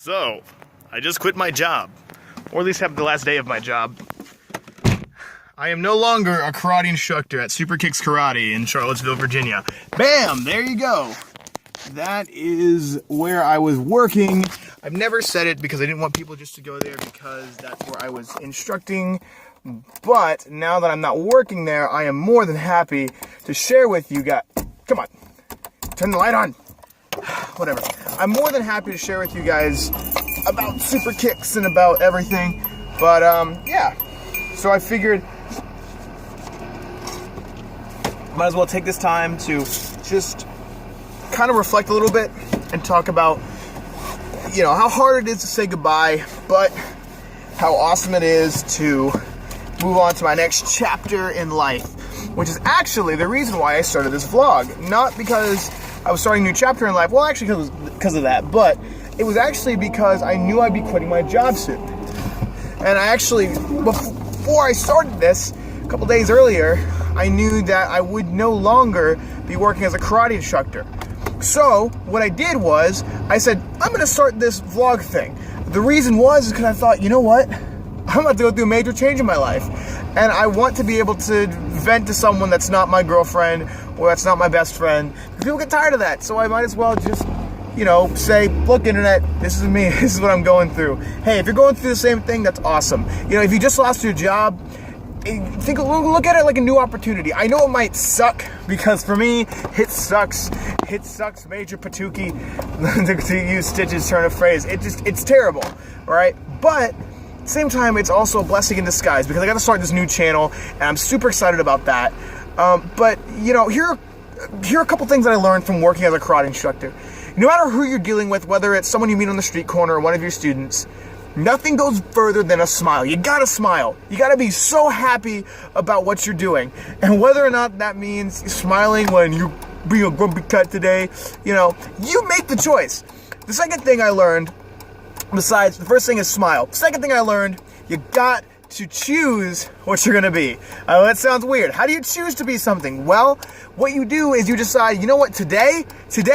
So, I just quit my job, or at least have the last day of my job. I am no longer a karate instructor at Super Kicks Karate in Charlottesville, Virginia. Bam! There you go. That is where I was working. I've never said it because I didn't want people just to go there because that's where I was instructing. But now that I'm not working there, I am more than happy to share with you guys. Come on. Turn the light on. Whatever. I'm more than happy to share with you guys about Super Kicks and about everything. But, yeah. So I figured might as well take this time to just kind of reflect a little bit and talk about, you know, how hard it is to say goodbye, but how awesome it is to move on to my next chapter in life, which is actually the reason why I started this vlog. Not because I was starting a new chapter in life, well, actually because of that, but it was actually because I knew I'd be quitting my job soon. And I actually, before I started this, a couple days earlier, I knew that I would no longer be working as a karate instructor. So what I did was, I said, I'm going to start this vlog thing. The reason was because I thought, you know what? I'm about to go through a major change in my life. And I want to be able to vent to someone that's not my girlfriend or that's not my best friend. People get tired of that. So I might as well just, you know, say, look, internet, this is me. This is what I'm going through. Hey, if you're going through the same thing, that's awesome. You know, if you just lost your job, look at it like a new opportunity. I know it might suck because for me, it sucks. It sucks major patookie, to use Stitch's turn of phrase. It's terrible, all right? But at the same time, it's also a blessing in disguise because I got to start this new channel and I'm super excited about that. But, you know, here are a couple things that I learned from working as a karate instructor. No matter who you're dealing with, whether it's someone you meet on the street corner or one of your students, nothing goes further than a smile. You gotta smile. You gotta be so happy about what you're doing. And whether or not that means smiling when you bring a grumpy cut today, you know, you make the choice. The second thing I learned, besides, the first thing is smile. The second thing I learned, you got to choose what you're gonna be. I know that sounds weird. How do you choose to be something? Well, what you do is you decide, you know what, today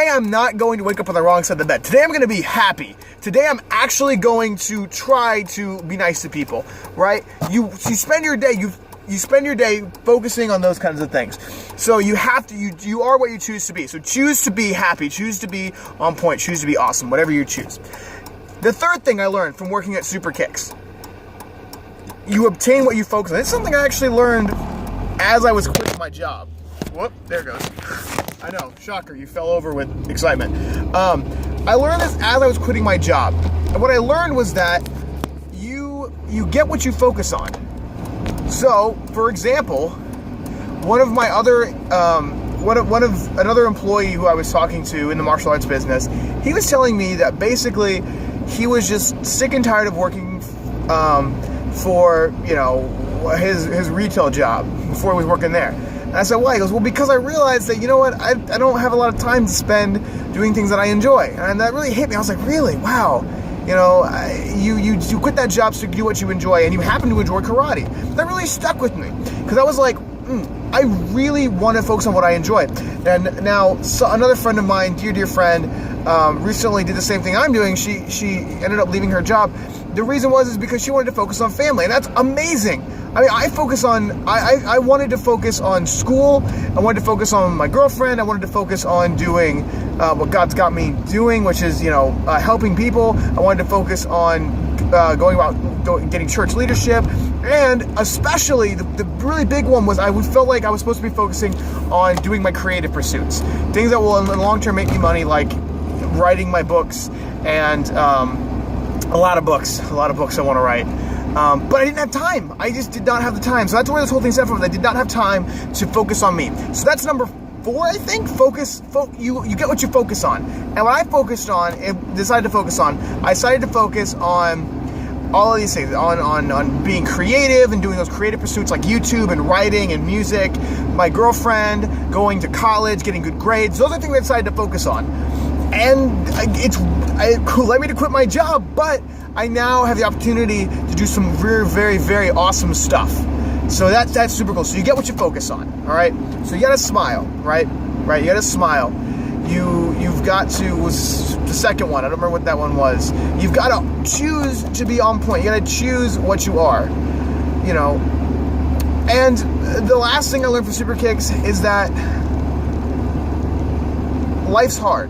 I'm not going to wake up on the wrong side of the bed. Today I'm gonna be happy. Today I'm actually going to try to be nice to people, right? You spend your day, you spend your day focusing on those kinds of things. So you have to, you are what you choose to be. So choose to be happy, choose to be on point, choose to be awesome, whatever you choose. The third thing I learned from working at Super Kicks, you obtain what you focus on. It's something I actually learned as I was quitting my job. Whoop, there it goes. I know, shocker, you fell over with excitement. I learned this as I was quitting my job. And what I learned was that you get what you focus on. So, for example, one of my other, another employee who I was talking to in the martial arts business, he was telling me that basically he was just sick and tired of working for, you know, his retail job before he was working there. And I said, why? He goes, well, because I realized that, you know what, I don't have a lot of time to spend doing things that I enjoy. And that really hit me. I was like, really? Wow. You know, you quit that job to do what you enjoy, and you happen to enjoy karate. That really stuck with me. Because I was like, I really want to focus on what I enjoy. And now, another friend of mine, dear friend, recently did the same thing I'm doing. She ended up leaving her job. The reason is because she wanted to focus on family, and that's amazing. I mean, I wanted to focus on school. I wanted to focus on my girlfriend. I wanted to focus on doing what God's got me doing, which is, you know, helping people. I wanted to focus on getting church leadership. And especially, the really big one was I felt like I was supposed to be focusing on doing my creative pursuits. Things that will in the long term make me money, like writing my books and a lot of books I want to write. But I didn't have time. I just did not have the time. So that's where this whole thing stemmed from. I did not have time to focus on me. So that's number 4, I think. You get what you focus on. And what I focused on and decided to focus on, I decided to focus on all of these things, on being creative and doing those creative pursuits like YouTube and writing and music, my girlfriend, going to college, getting good grades. Those are things I decided to focus on. And it led me to quit my job, but I now have the opportunity to do some very, very, very awesome stuff. So that's super cool. So you get what you focus on, all right? So you gotta smile, right? You gotta smile. You you've got to, was the second one, I don't remember what that one was. You've got to choose to be on point. You got to choose what you are, you know. And the last thing I learned from Super Kicks is that life's hard,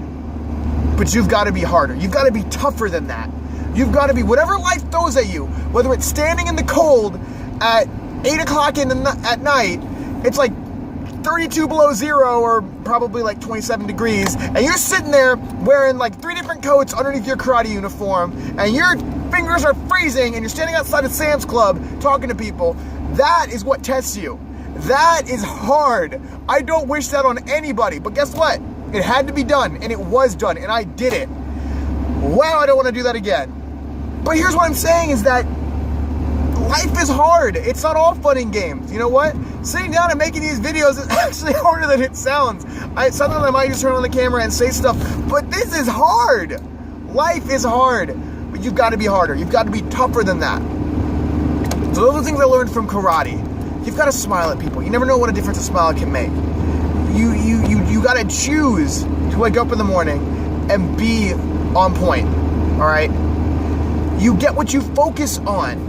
but you've got to be harder. You've got to be tougher than that. You've got to be, whatever life throws at you, whether it's standing in the cold at 8 o'clock at night, it's like 32 below zero or probably like 27 degrees, and you're sitting there wearing like 3 different coats underneath your karate uniform, and your fingers are freezing, and you're standing outside of Sam's Club talking to people. That is what tests you. That is hard. I don't wish that on anybody, but guess what? It had to be done, and it was done, and I did it. Wow, I don't want to do that again. But here's what I'm saying is that life is hard. It's not all fun and games. You know what? Sitting down and making these videos is actually harder than it sounds. Sometimes I might just turn on the camera and say stuff, but this is hard. Life is hard, but you've got to be harder. You've got to be tougher than that. So those are things I learned from karate. You've got to smile at people. You never know what a difference a smile can make. You got to choose to wake up in the morning and be on point. All right? You get what you focus on.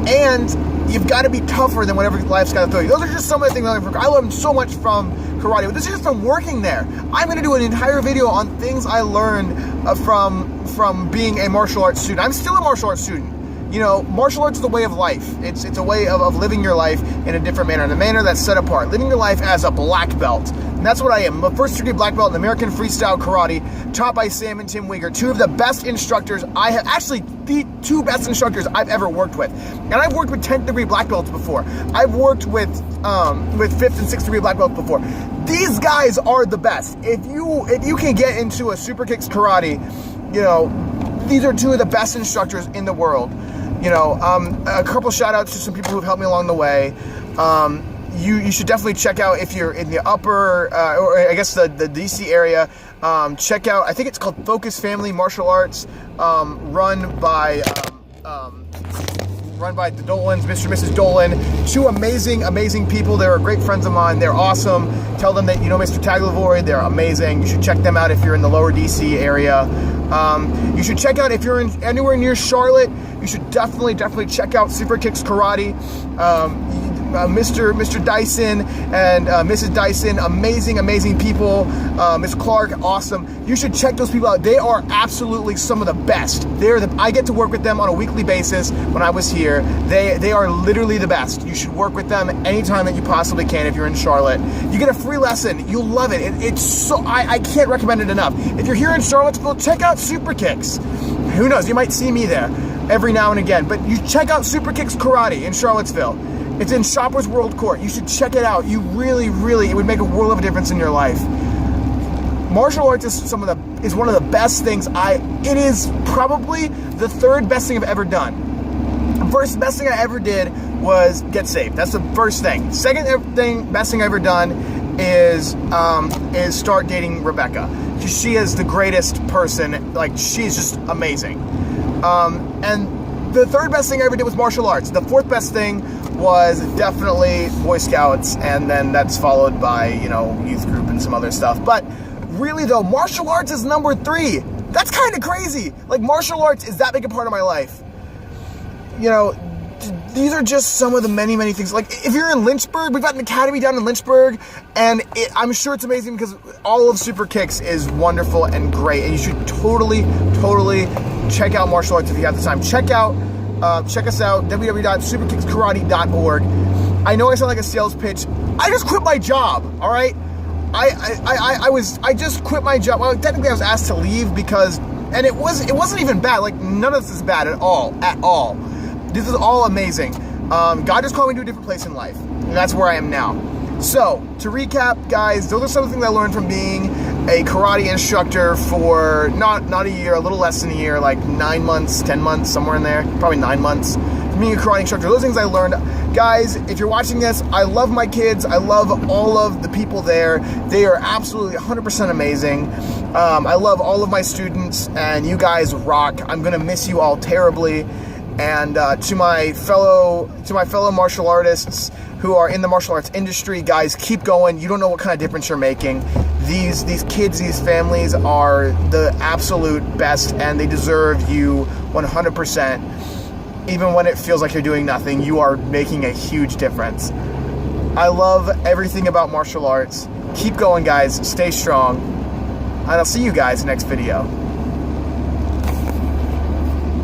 And you've got to be tougher than whatever life's got to throw you. Those are just some of the things I learned so much from karate, but this is just from working there. I'm going to do an entire video on things I learned from being a martial arts student. I'm still a martial arts student. You know, martial arts is a way of life. It's a way of living your life in a different manner, in a manner that's set apart. Living your life as a black belt. And that's what I am. I'm a first degree black belt in American Freestyle Karate, taught by Sam and Tim Wieger, two of the best instructors I have, actually the two best instructors I've ever worked with. And I've worked with 10th degree black belts before. I've worked with 5th and 6th degree black belts before. These guys are the best. If you can get into a Super Kicks Karate, you know, these are two of the best instructors in the world. You know, a couple shout outs to some people who've helped me along the way. You should definitely check out, if you're in the upper, or I guess the DC area, check out, I think it's called Focus Family Martial Arts, run by the Dolans, Mr. and Mrs. Dolan. Two amazing people. They're great friends of mine. They're awesome. Tell them that you know Mr. Tagliavory. They're amazing. You should check them out if you're in the lower DC area. You should check out, if you're anywhere near Charlotte, you should definitely check out Super Kicks Karate. Mr. Dyson and Mrs. Dyson, amazing people. Miss Clark, awesome. You should check those people out. They are absolutely some of the best. I get to work with them on a weekly basis when I was here. They are literally the best. You should work with them anytime that you possibly can if you're in Charlotte. You get a free lesson. You'll love it. It's so, I can't recommend it enough. If you're here in Charlottesville, check out Super Kicks. Who knows, you might see me there every now and again, but you check out Super Kicks Karate in Charlottesville. It's in Shoppers World Court. You should check it out. You really, it would make a world of a difference in your life. Martial arts is one of the best things. It is probably the third best thing I've ever done. The first best thing I ever did was get saved. That's the first thing. Second best thing I've ever done is start dating Rebecca. She is the greatest person. Like, she's just amazing. And the third best thing I ever did was martial arts. The fourth best thing was definitely Boy Scouts, and then that's followed by, you know, youth group and some other stuff. But really though, martial arts is number 3. That's kind of crazy. Like, martial arts is that big a part of my life. You know, these are just some of the many things. Like, if you're in Lynchburg, we've got an academy down in Lynchburg, and I'm sure it's amazing because all of Super Kicks is wonderful and great, and you should totally check out martial arts if you have the time. Check us out, www.superkickskarate.org. I know I sound like a sales pitch. I just quit my job, all right? I just quit my job. Well, technically I was asked to leave and it wasn't even bad. Like, none of this is bad at all. This is all amazing. God just called me to a different place in life, and that's where I am now. So, to recap, guys, those are some of the things I learned from being a karate instructor for not a year, a little less than a year, like 9 months, 10 months, somewhere in there, probably 9 months. From being a karate instructor, those things I learned. Guys, if you're watching this, I love my kids. I love all of the people there. They are absolutely 100% amazing. I love all of my students, and you guys rock. I'm gonna miss you all terribly. And to my fellow martial artists, who are in the martial arts industry, guys, keep going. You don't know what kind of difference you're making. These kids, these families are the absolute best, and they deserve you 100%. Even when it feels like you're doing nothing, you are making a huge difference. I love everything about martial arts. Keep going, guys. Stay strong. And I'll see you guys next video.